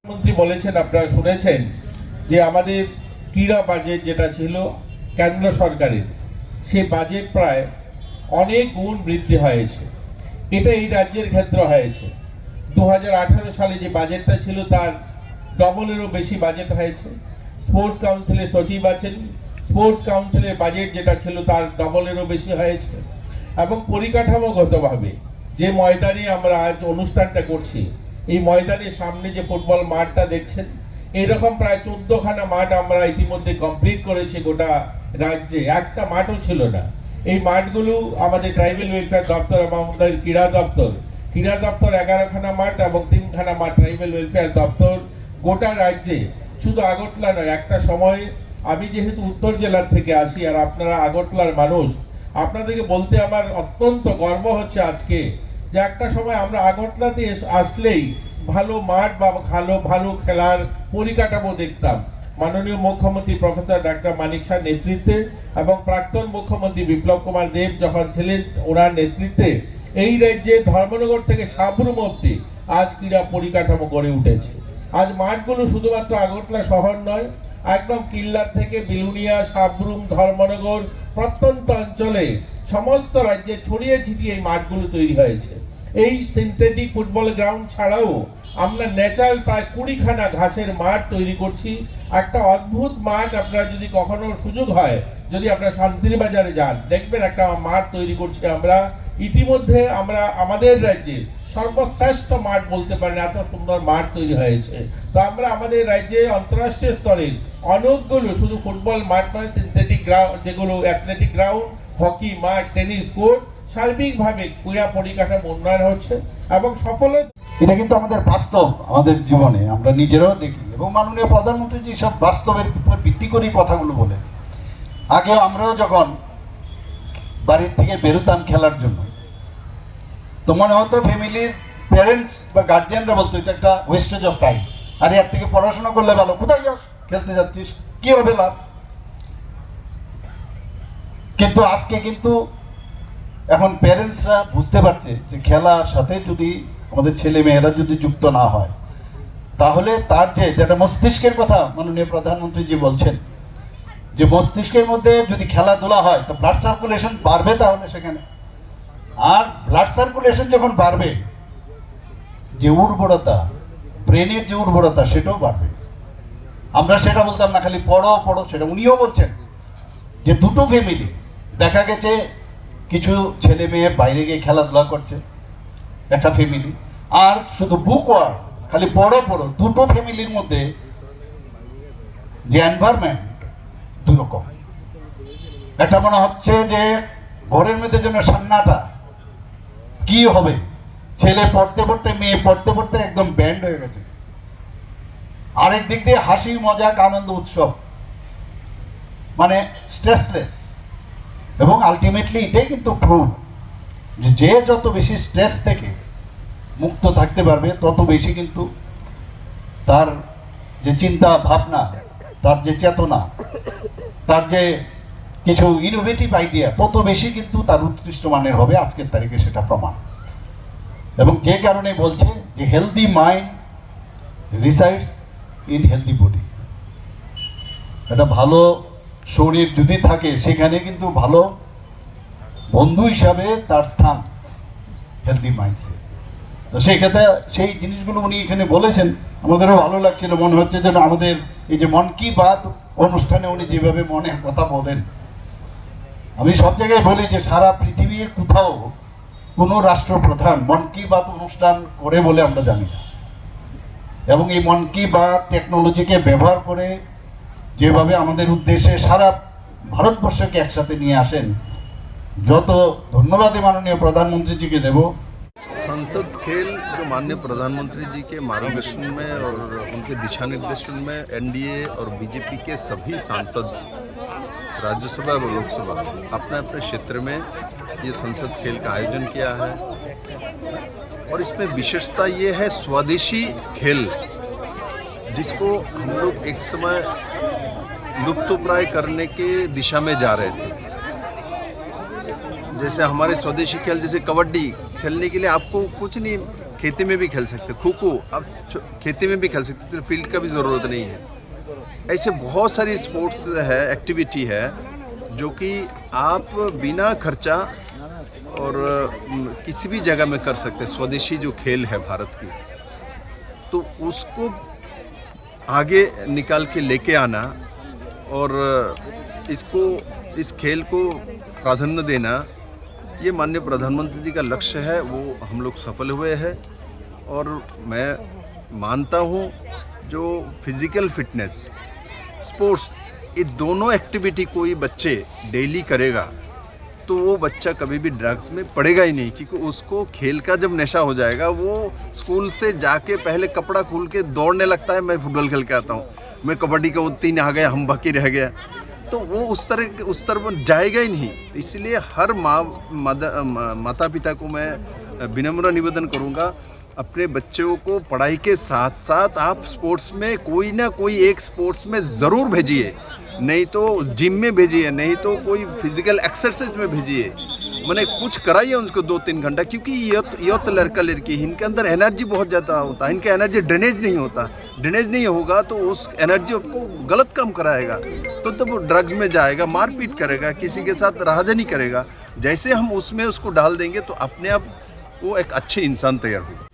মন্ত্রী বলেছেন, আপনারা শুনেছেন যে আমাদের ক্রীড়া বাজেট যেটা ছিল কেন্দ্র সরকারের, সে বাজেট প্রায় অনেক গুণ বৃদ্ধি হয়েছে। এটা এই রাজ্যের ক্ষেত্রে হয়েছে। 2018 সালে যে বাজেটটা ছিল তার ডবলেরও বেশি বাজেট হয়েছে। স্পোর্টস কাউন্সিলের সচিব আছেন, স্পোর্টস কাউন্সিলের বাজেট যেটা ছিল তার ডবলেরও বেশি হয়েছে। এবং পরিকাঠামোগতভাবে যে ময়দানে আমরা আজ অনুষ্ঠানটা করছি, এই ময়দানের সামনে যে ফুটবল মাঠটা দেখছেন, এইরকম প্রায় 14খানা মাঠ আমরা ইতিমধ্যে কমপ্লিট করেছি গোটা রাজ্যে। একটা মাঠও ছিল না। এই মাঠগুলো আমাদের ট্রাইবেল ওয়েলফেয়ার দপ্তর এবং আমাদের ক্রীড়া দপ্তর 11খানা মাঠ এবং 3খানা মাঠ ট্রাইবেল ওয়েলফেয়ার দপ্তর গোটা রাজ্যে, শুধু আগরতলা নয়। একটা সময় আমি যেহেতু উত্তর জেলার থেকে আসি আর আপনারা আগরতলার মানুষ, আপনাদেরকে বলতে আমার অত্যন্ত গর্ব হচ্ছে আজকে যে একটা সময় আমরা আগরতলাতে আসলেই ভালো মাঠ বা ভালো খেলার পরিকাঠামো দেখতাম। মাননীয় মুখ্যমন্ত্রী প্রফেসর ডাক্তার মানিক শাহর নেতৃত্বে এবং প্রাক্তন মুখ্যমন্ত্রী বিপ্লব কুমার দেব যখন ছিলেন, ওনার নেতৃত্বে এই রাজ্যে ধর্মনগর থেকে সাবরুম অব্দি আজ ক্রীড়া পরিকাঠামো গড়ে উঠেছে। আজ মাঠগুলো শুধুমাত্র আগরতলা শহর নয়, একদম কিল্লার থেকে বিলুনিয়া, সাবরুম, ধর্মনগর প্রত্যন্ত অঞ্চলে সমস্ত রাজ্যে ছড়িয়ে ছিটিয়ে এই মাঠগুলো তৈরি হয়েছে। এই সিনথেটিক ফুটবল গ্রাউন্ড ছাড়াও আমরা ন্যাচারাল প্রায় 20খানা ঘাসের মাঠ তৈরি করছি। একটা অদ্ভুত মাঠ, আপনারা যদি কখনো সুযোগ হয়, যদি আপনারা শান্তিরবাজারে যান, দেখবেন একটা মাঠ তৈরি করছি আমরা। ইতিমধ্যে আমরা আমাদের রাজ্যে সর্বশ্রেষ্ঠ মাঠ বলতে পারেন, এত সুন্দর মাঠ তৈরি হয়েছে। তো আমরা আমাদের রাজ্যে আন্তঃরাষ্ট্রীয় স্তরে অনেকগুলো, শুধু ফুটবল মাঠ নয়, সিনথেটিক গ্রাউন্ড যেগুলো অ্যাথলেটিক গ্রাউন্ড, হকি মাঠ, টেনিস কোর্ট, সার্বিকভাবে ক্রীড়া পরিকাঠামো উন্নয়ন হচ্ছে এবং সফল। এটা কিন্তু আমাদের বাস্তব, আমাদের জীবনে আমরা নিজেরাও দেখি এবং মাননীয় প্রধানমন্ত্রী যে সব বাস্তবের উপর ভিত্তি করেই কথাগুলো বলেন। আগেও আমরাও যখন বাড়ির থেকে বেরোতাম খেলার জন্য, তো মনে হতো ফ্যামিলির প্যারেন্টস বা গার্জিয়ানরা বলতো এটা একটা ওয়েস্টেজ অফ টাইম, আর এর থেকে পড়াশোনা করলে ভালো, কোথায় যাস, খেলতে যাচ্ছিস, কি হবে লাভ। কিন্তু আজকে কিন্তু এখন প্যারেন্টসরা বুঝতে পারছে যে খেলার সাথে যদি আমাদের ছেলে মেয়েরা যদি যুক্ত না হয়, তাহলে তার যেটা মস্তিষ্কের কথা মাননীয় প্রধানমন্ত্রী জি বলছেন, যে মস্তিষ্কের মধ্যে যদি খেলাধুলা হয় তো ব্লাড সার্কুলেশন বাড়বে, তাহলে সেখানে আর ব্লাড সার্কুলেশন যখন বাড়বে, যে উর্বরতা, ব্রেনের যে উর্বরতা, সেটাও বাড়বে। আমরা সেটা বলতাম না খালি পড়ো পড়ো, সেটা উনিও বলছেন যে দুটো ফ্যামিলি দেখা গেছে কিছু ছেলে মেয়ে বাইরে গিয়ে খেলাধুলা করছে একটা ফ্যামিলি, আর শুধু বুক ওয়ার্ক খালি পড়ো পড়ো, দুটো ফ্যামিলির মধ্যে যে এনভায়রনমেন্ট দুরকম। একটা মনে হচ্ছে যে ঘরের মধ্যে যেন সান্নাটা কি হবে, ছেলে পড়তে পড়তে, মেয়ে পড়তে পড়তে একদম ব্যান্ড হয়ে গেছে। আরেক দিক দিয়ে হাসি মজাক আনন্দ উৎসব, মানে স্ট্রেসলেস। এবং আলটিমেটলি এটাই কিন্তু প্রুভ যে যত বেশি স্ট্রেস থেকে মুক্ত থাকতে পারবে, তত বেশি কিন্তু তার যে চিন্তা ভাবনা, তার যে চেতনা, তার যে কিছু ইনোভেটিভ আইডিয়া, তত বেশি কিন্তু তার উৎকৃষ্ট মানের হবে। আজকের তারিখে সেটা প্রমাণ। এবং যে কারণে বলছে যে healthy mind resides in healthy body. একটা ভালো শরীর যদি থাকে, সেখানে কিন্তু ভালো বন্ধু হিসাবে তার স্থান হেলদি মাইন্ডসেট। তো সেই ক্ষেত্রে সেই জিনিসগুলো উনি এখানে বলেছেন, আমাদেরও ভালো লাগছিল। মনে হচ্ছে যেন আমাদের এই যে মন কি বাত অনুষ্ঠানে উনি যেভাবে মনের কথা বলেন, আমি সব জায়গায় বলি যে সারা পৃথিবীর কোথাও কোনো রাষ্ট্রপ্রধান মন কি বাত অনুষ্ঠান করে বলে আমরা জানি না। এবং এই মন কি বাত টেকনোলজিকে ব্যবহার করে যেভাবে আমাদের উদ্দেশ্যে সারা ভারতবর্ষকে একসাথে নিয়ে আসেন, যত ধন্যবাদই মাননীয় প্রধানমন্ত্রীজিকে দেব। संसद खेल जो माननीय प्रधानमंत्री जी के मार्गदर्शन में और उनके दिशा निर्देशन में एनडीए और बीजेपी के सभी सांसद राज्यसभा और लोकसभा अपने अपने क्षेत्र में ये संसद खेल का आयोजन किया है। और इसमें विशेषता ये है स्वदेशी खेल, जिसको हम लोग एक समय लुप्तप्राय करने के दिशा में जा रहे थे। जैसे हमारे स्वदेशी खेल, जैसे कबड्डी खेलने के लिए आपको कुछ नहीं खेती में भी खेल सकते, खो खो अब खेती में भी खेल सकते, तो फील्ड का भी ज़रूरत नहीं है। ऐसे बहुत सारी स्पोर्ट्स है, एक्टिविटी है जो कि आप बिना खर्चा और किसी भी जगह में कर सकते। स्वदेशी जो खेल है भारत की, तो उसको आगे निकाल के लेके आना और इस खेल को प्राधान्य देना, ये माननीय प्रधानमंत्री जी का लक्ष्य है। वो हम लोग सफल हुए हैं और मैं मानता हूँ जो फिज़िकल फिटनेस, स्पोर्ट्स, ये दोनों एक्टिविटी कोई बच्चे डेली करेगा तो वो बच्चा कभी भी ड्रग्स में पड़ेगा ही नहीं, क्योंकि उसको खेल का जब नशा हो जाएगा वो स्कूल से जाके पहले कपड़ा खोल के दौड़ने लगता है, मैं फुटबॉल खेल के आता हूँ, मैं कबड्डी का 3 आ गया, हम बाकी रह गया, तो वो उस तरह जाएगा ही नहीं। तो इसलिए हर माता पिता को मैं विनम्र निवेदन करूँगा, अपने बच्चों को पढ़ाई के साथ साथ आप स्पोर्ट्स में कोई ना कोई एक स्पोर्ट्स में ज़रूर भेजिए, नहीं तो जिम में भेजिए, नहीं तो कोई फिजिकल एक्सरसाइज में भेजिए, मैंने कुछ कराइए उनको 2-3 घंटा, क्योंकि युवत लड़का लड़की इनके अंदर एनर्जी बहुत ज़्यादा होता है, इनका एनर्जी ड्रेनेज नहीं होता, ड्रेनेज नहीं होगा तो उस एनर्जी आपको गलत काम कराएगा, तो वो ड्रग्स में जाएगा, मारपीट करेगा, किसी के साथ राहजनी करेगा। जैसे हम उसमें उसको डाल देंगे तो अपने आप वो एक अच्छे इंसान तैयार होगा।